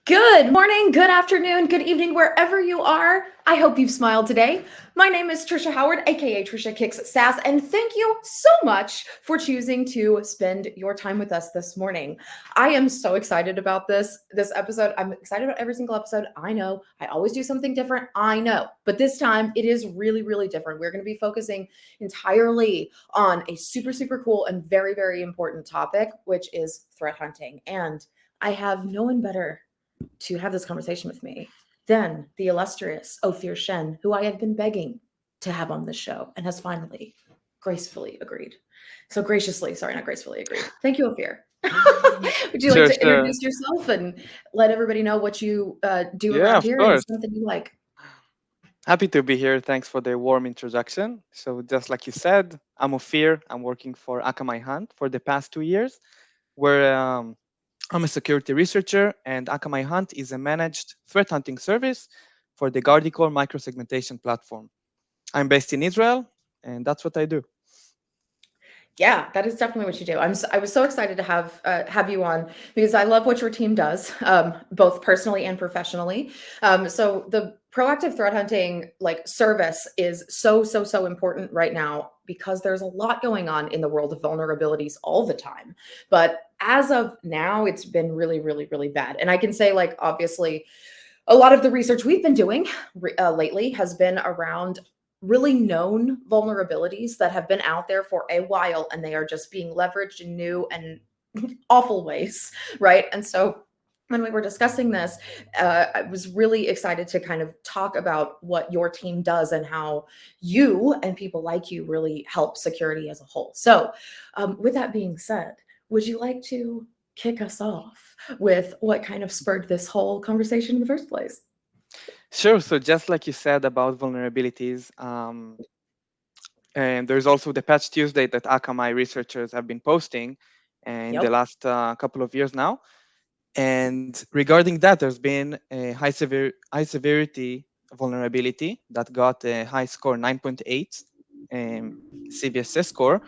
Good morning, good afternoon, good evening, wherever you are. I hope you've smiled today. My name is Trisha Howard, aka Trisha Kicks Sass, and thank you so much for choosing to spend your time with us this morning. I am so excited about this episode. I'm excited about every single episode. I know I always do something different. I know, but this time it is really, really different. We're going to be focusing entirely on a super cool and very important topic, which is threat hunting. And I have no one better to have this conversation with me than the illustrious Ophir Shen, who I have been begging to have on this show and has finally gracefully agreed. So graciously, sorry, not gracefully agreed. Thank you, Ophir. Would you like Sure, to sure. introduce yourself and let everybody know what you do Yeah, around of here and course. something you like? Happy to be here. Thanks for the warm introduction. So, just like you said, I'm Ophir. I'm working for Akamai Hunt for the past 2 years, where I'm a security researcher, and Akamai Hunt is a managed threat hunting service for the Guardicore microsegmentation platform. I'm based in Israel, and that's what I do. Yeah, that is definitely what you do. I was so excited to have you on because I love what your team does, both personally and professionally. So the proactive threat hunting like service is so important right now because there's a lot going on in the world of vulnerabilities all the time. But as of now, it's been really bad. And I can say like obviously a lot of the research we've been doing lately has been around really known vulnerabilities that have been out there for a while and they are just being leveraged in new and awful ways, right? And so when we were discussing this, I was really excited to kind of talk about what your team does and how you and people like you really help security as a whole. So, with that being said, would you like to kick us off with what kind of spurred this whole conversation in the first place? Sure. So, just like you said about vulnerabilities, and there's also the Patch Tuesday that Akamai researchers have been posting in the Yep. last couple of years now. And regarding that, there's been a high severity vulnerability that got a high score 9.8 CVSS score.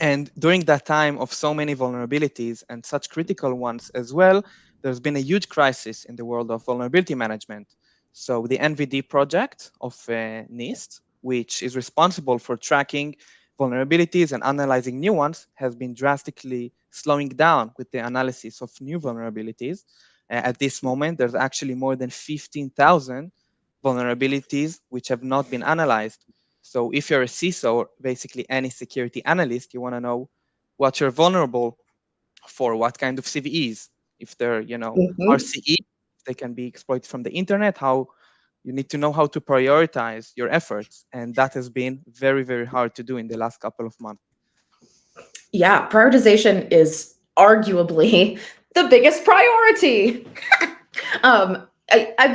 And during that time of so many vulnerabilities and such critical ones as well, there's been a huge crisis in the world of vulnerability management. So the NVD project of NIST, which is responsible for tracking vulnerabilities and analyzing new ones, has been drastically slowing down with the analysis of new vulnerabilities. At this moment, there's actually more than 15,000 vulnerabilities which have not been analyzed. So if you're a CISO, or basically any security analyst, you want to know what you're vulnerable for, what kind of CVEs, if they're, Mhm. RCE, they can be exploited from the internet, how you need to know how to prioritize your efforts. And that has been very hard to do in the last couple of months. Yeah, prioritization is arguably the biggest priority.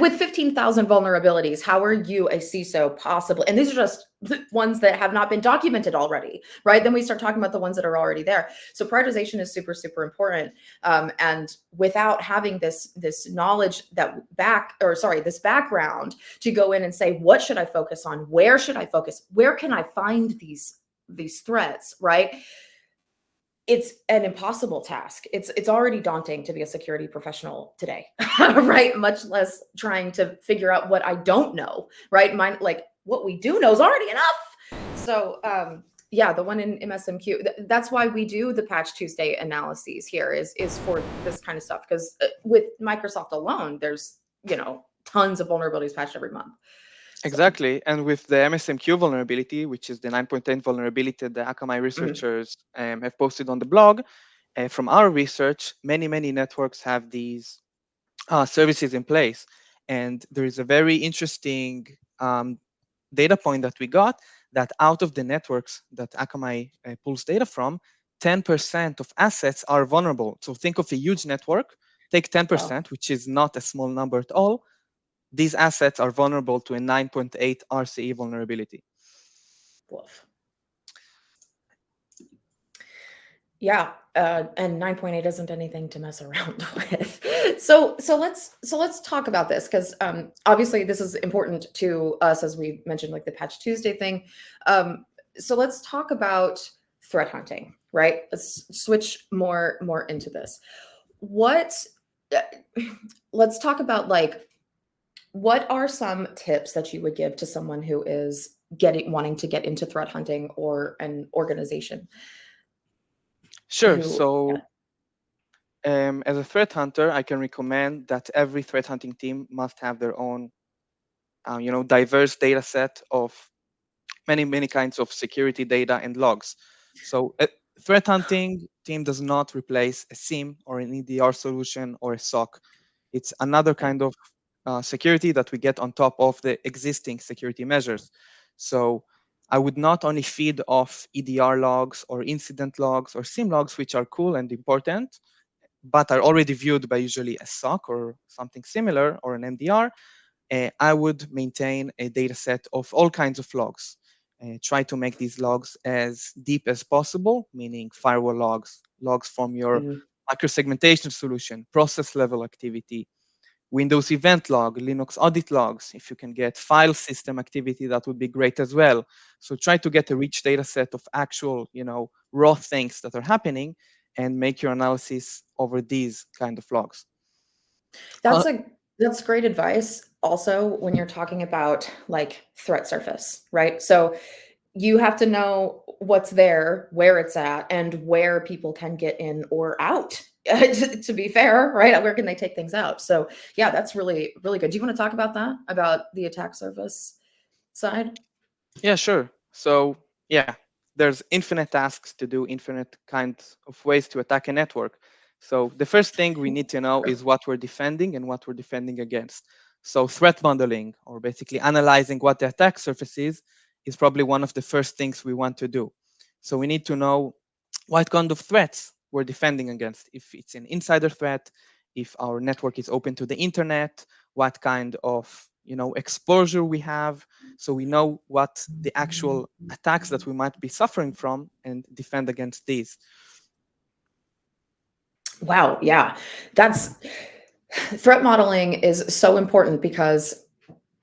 With 15,000 vulnerabilities, how are you, a CISO, possibly? And these are just the ones that have not been documented already, right? Then we start talking about the ones that are already there. So prioritization is super important. And without having this knowledge this background to go in and say, what should I focus on? Where should I focus? Where can I find these threats, right? It's an impossible task. It's already daunting to be a security professional today, right? Much less trying to figure out what I don't know, right? Mine, like what we do know is already enough. So, yeah, the one in MSMQ. That's why we do the Patch Tuesday analyses here. Is for this kind of stuff because with Microsoft alone, there's tons of vulnerabilities patched every month. So, Exactly. And with the MSMQ vulnerability, which is the 9.10 vulnerability that the Akamai mm, researchers have posted on the blog, from our research, many networks have these services in place. And there is a very interesting data point that we got that out of the networks that Akamai pulls data from, 10% of assets are vulnerable. So think of a huge network, take well, 10%, which is not a small number at all. These assets are vulnerable to a 9.8 RCE vulnerability. woof. Yeah, and 9.8 isn't anything to mess around with. So let's talk about this because obviously this is important to us as we mentioned, like the Patch Tuesday thing. So let's talk about threat hunting, right? Let's switch more into this. What uh, let's talk about like what are some tips that you would give to someone who is getting wanting to get into threat hunting or an organization Sure. who So, as a threat hunter, I can recommend that every threat hunting team must have their own, diverse data set of many kinds of security data and logs. So, a threat hunting team does not replace a SIEM or an EDR solution or a SOC. It's another yeah. kind of security that we get on top of the existing security measures. So, I would not only feed off EDR logs or incident logs or SIEM logs, which are cool and important, but are already viewed by usually a SOC or something similar or an MDR. I would maintain a data set of all kinds of logs. Try to make these logs as deep as possible, meaning firewall logs, logs from your Mm. microsegmentation solution, process level activity, Windows event log, Linux audit logs. If you can get file system activity, that would be great as well. So try to get a rich data set of actual, raw things that are happening and make your analysis over these kind of logs. Uh, That's a that's great advice also when you're talking about like threat surface, right? So you have to know what's there, where it's at, and where people can get in or out. To be fair, right? Where can they take things out? So yeah, that's really, really good. Do you want to talk about that? About the attack surface side? Yeah, sure. So, yeah, there's infinite tasks to do, infinite kinds of ways to attack a network. So, the first thing we need to know is what we're defending and what we're defending against. So, threat modeling, or basically analyzing what the attack surface is probably one of the first things we want to do. So, we need to know what kind of threats we're defending against. If it's an insider threat, if our network is open to the internet, what kind of exposure we have, so we know what the actual attacks that we might be suffering from and defend against these. Wow, yeah. That's threat modeling is so important because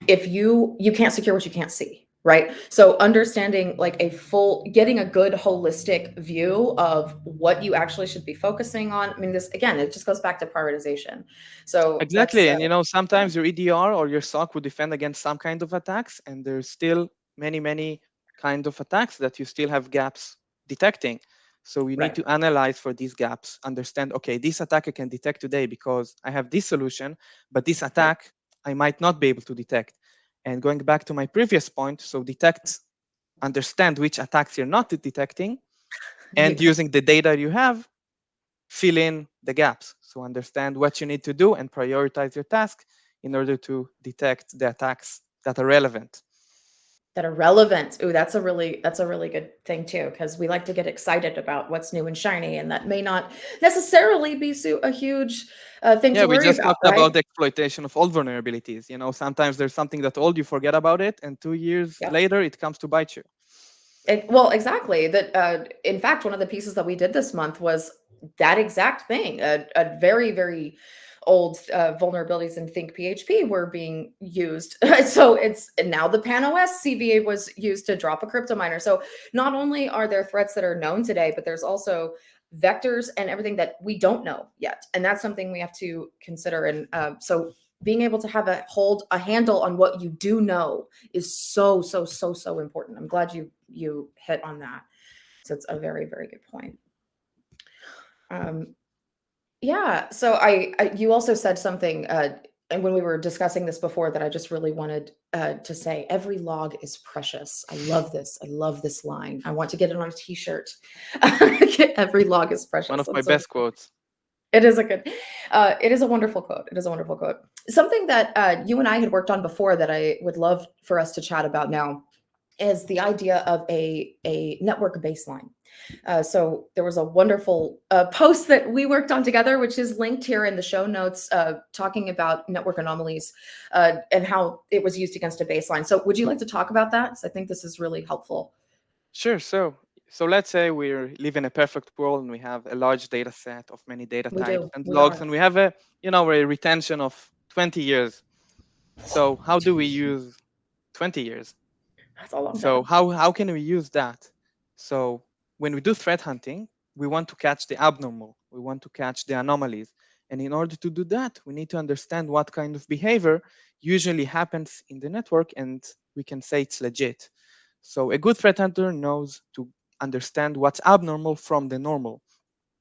if you can't secure what you can't see, right? So understanding like a full getting a good holistic view of what you actually should be focusing on. I mean, this again, it just goes back to prioritization. So that's Exactly. And yeah, sometimes your EDR or your SOC would defend against some kind of attacks, and there's still many kind of attacks that you still have gaps detecting. So you need right, to analyze for these gaps, understand, okay, this attack I can detect today because I have this solution, but this right. attack I might not be able to detect. And going back to my previous point, so detect, understand which attacks you're not detecting, You and using the data you have, fill in the gaps. So understand what you need to do and prioritize your task in order to detect the attacks that are relevant. that are relevant. Ooh, that's a really good thing too, because we like to get excited about what's new and shiny, and that may not necessarily be a huge thing Yeah, to we worry just about, talked right? about the exploitation of old vulnerabilities. Sometimes there's something that old, you forget about it, and 2 years Yep. later, it comes to bite you. Well, exactly. That, in fact, one of the pieces that we did this month was that exact thing. A very, very old vulnerabilities in Think PHP were being used. So it's and now the PanOS CVA was used to drop a crypto miner. So not only are there threats that are known today, but there's also vectors and everything that we don't know yet, and that's something we have to consider. And so being able to have a handle on what you do know is so important. I'm glad you hit on that. So it's a very, very good point. Um, yeah. So you also said something, and when we were discussing this before, that I just really wanted to say. Every log is precious. I love this. I love this line. I want to get it on a T-shirt. Every log is One precious. of my That's so best quotes. it is a good, it is a wonderful quote. It is a wonderful quote. Something that you and I had worked on before that I would love for us to chat about now is the idea of a network baseline. So there was a wonderful post that we worked on together, which is linked here in the show notes, talking about network anomalies and how it was used against a baseline. So would you like to talk about that? Because I think this is really helpful. Sure. So let's say we live in a perfect world and we have a large data set of many data We types do. and We logs, are. and we have a retention of 20 years. So how do we use 20 years? That's a long So time. how can we use that? So when we do threat hunting, we want to catch the abnormal. We want to catch the anomalies. And in order to do that, we need to understand what kind of behavior usually happens in the network, and we can say it's legit. So a good threat hunter knows to understand what's abnormal from the normal.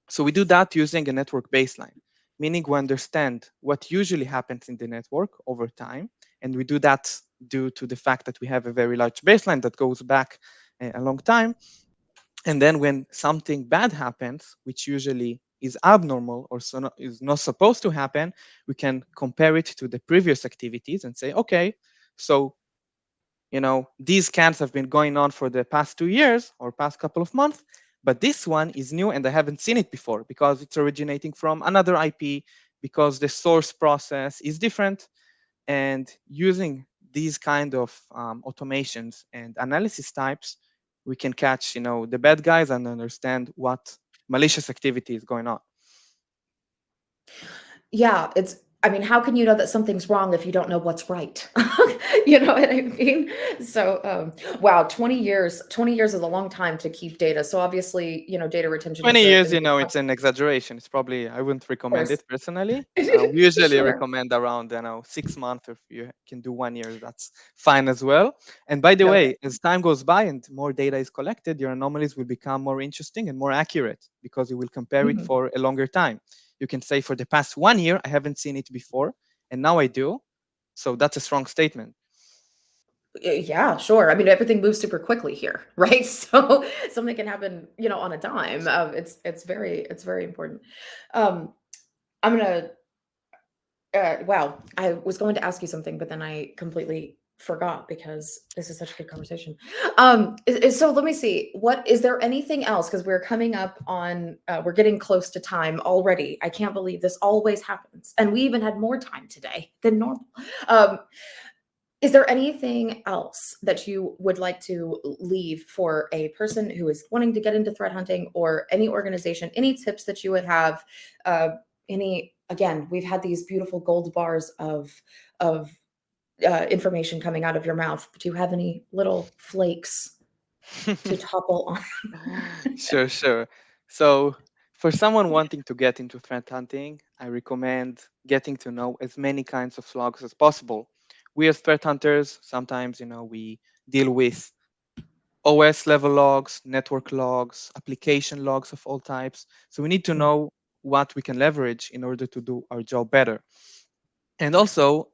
So we do that using a network baseline, meaning we understand what usually happens in the network over time. And we do that due to the fact that we have a very large baseline that goes back a long time. And then when something bad happens, which usually is abnormal or is not supposed to happen, we can compare it to the previous activities and say, okay, so these scans have been going on for the past 2 years or past couple of months, but this one is new and I haven't seen it before because it's originating from another IP, because the source process is different. And using these kind of automations and analysis types, we can catch the bad guys and understand what malicious activity is going on. Yeah, I mean, how can you know that something's wrong if you don't know what's right? You know what I mean? So, wow, 20 years, 20 years is a long time to keep data. So obviously, data retention 20 is years, a big it's an exaggeration. It's probably, I wouldn't recommend course. it personally. We usually Sure. recommend around, 6 months. If you can do 1 year, that's fine as well. And by the Okay. way, as time goes by and more data is collected, your anomalies will become more interesting and more accurate because you will compare it Mhm. for a longer time. You can say for the past 1 year, I haven't seen it before, and now I do. So that's a strong statement. Yeah, sure. I mean, everything moves super quickly here, right? So something can happen, on a dime. It's very important. Um, I'm gonna wow, I was going to ask you something, but then I completely forgot because this is such a good conversation. So let me see. What is there anything else? Because we're coming up on, we're getting close to time already. I can't believe this always happens, and we even had more time today than normal. Um, is there anything else that you would like to leave for a person who is wanting to get into threat hunting, or any organization? Any tips that you would have? Uh, any Again, we've had these beautiful gold bars of information coming out of your mouth. But do you have any little flakes to topple on? Sure, sure. So, for someone wanting to get into threat hunting, I recommend getting to know as many kinds of logs as possible. We as threat hunters, sometimes, we deal with OS level logs, network logs, application logs of all types. So, we need to know what we can leverage in order to do our job better. And also,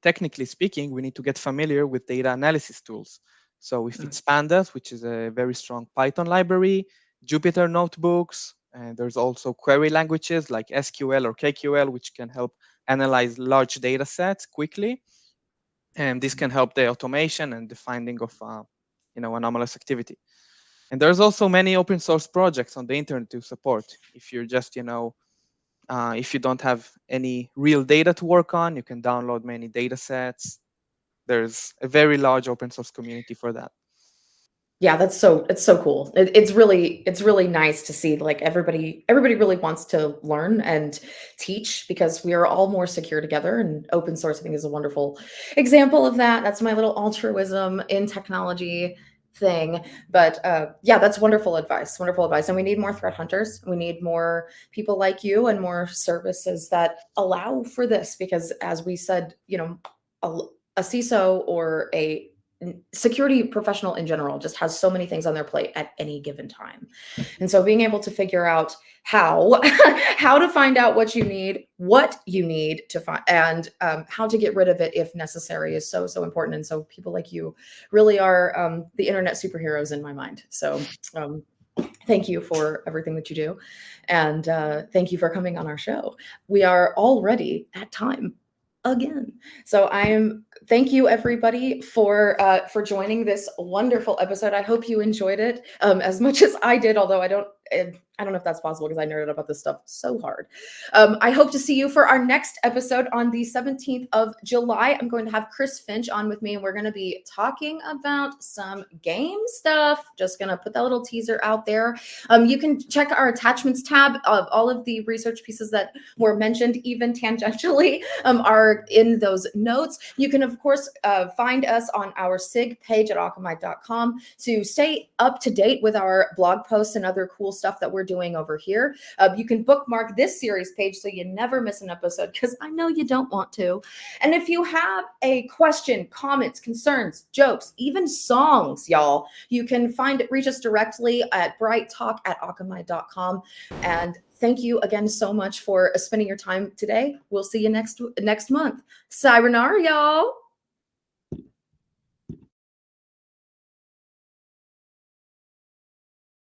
technically speaking, we need to get familiar with data analysis tools. So if Mm, it's Pandas, which is a very strong Python library, Jupyter notebooks, and there's also query languages like SQL or KQL, which can help analyze large data sets quickly. And this can help the automation and the finding of anomalous activity. And there's also many open source projects on the internet to support. If you're just, if you don't have any real data to work on, you can download many data sets. There's a very large open source community for that. yeah, it's so cool. It's really nice to see, like, everybody really wants to learn and teach, because we are all more secure together, and open source, I think, is a wonderful example of that. That's my little altruism in technology thing. But yeah, that's wonderful advice. Wonderful advice. And we need more threat hunters. We need more people like you, and more services that allow for this, because, as we said, a, a CISO or a security professional in general just has so many things on their plate at any given time. And so being able to figure out how how to find out what you need to find, and how to get rid of it if necessary, is so important. And so people like you really are, the internet superheroes in my mind. So thank you for everything that you do, and thank you for coming on our show. We are already at time again. So I'm thank you, everybody, for joining this wonderful episode. I hope you enjoyed it, as much as I did, although I don't know if that's possible, because I nerded about this stuff so hard. I hope to see you for our next episode on the 17th of July. I'm going to have Chris Finch on with me, and we're going to be talking about some game stuff. Just going to put that little teaser out there. You can check our attachments tab. Of all of the research pieces that were mentioned, even tangentially, are in those notes. You can, of course, find us on our SIG page at akamai.com to stay up to date with our blog posts and other cool stuff that we're doing over here. You can bookmark this series page so you never miss an episode, because I know you don't want to. And if you have a question, comments, concerns, jokes, even songs, y'all, you can reach us directly at brighttalk@akamai.com. And thank you again so much for spending your time today. We'll see you next month. Sayonara, y'all.